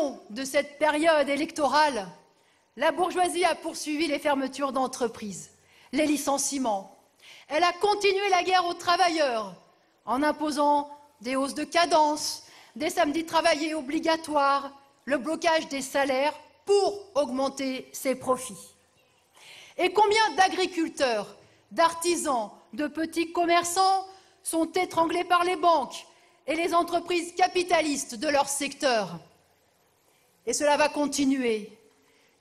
long de cette période électorale, la bourgeoisie a poursuivi les fermetures d'entreprises, les licenciements. Elle a continué la guerre aux travailleurs en imposant des hausses de cadence, des samedis travaillés obligatoires, le blocage des salaires pour augmenter ses profits. Et combien d'agriculteurs, d'artisans, de petits commerçants sont étranglés par les banques et les entreprises capitalistes de leur secteur? Et cela va continuer,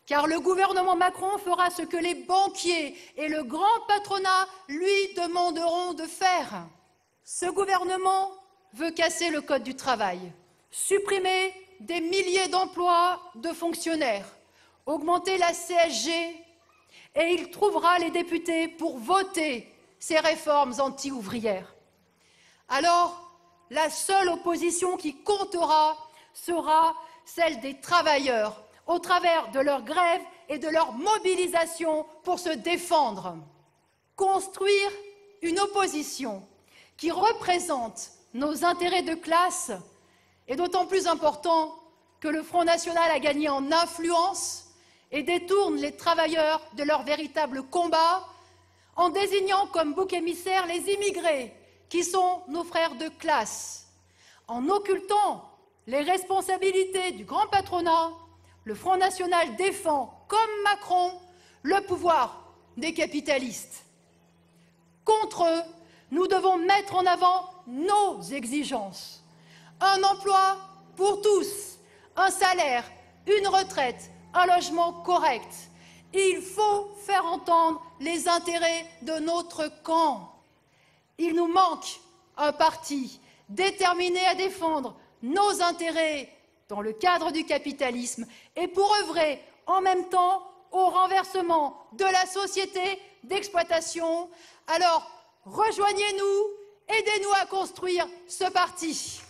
car le gouvernement Macron fera ce que les banquiers et le grand patronat lui demanderont de faire. Ce gouvernement veut casser le code du travail, supprimer des milliers d'emplois de fonctionnaires, augmenter la CSG, et il trouvera les députés pour voter ces réformes anti-ouvrières. Alors, la seule opposition qui comptera sera celle des travailleurs, au travers de leur grève et de leur mobilisation pour se défendre. Construire une opposition qui représente nos intérêts de classe est d'autant plus important que le Front national a gagné en influence et détourne les travailleurs de leur véritable combat en désignant comme bouc émissaire les immigrés qui sont nos frères de classe. En occultant les responsabilités du grand patronat, le Front national défend, comme Macron, le pouvoir des capitalistes. Contre eux, nous devons mettre en avant nos exigences. Un emploi pour tous, un salaire, une retraite, un logement correct. Il faut faire entendre les intérêts de notre camp. Il nous manque un parti déterminé à défendre nos intérêts dans le cadre du capitalisme et pour œuvrer en même temps au renversement de la société d'exploitation. Alors, rejoignez-nous, aidez-nous à construire ce parti.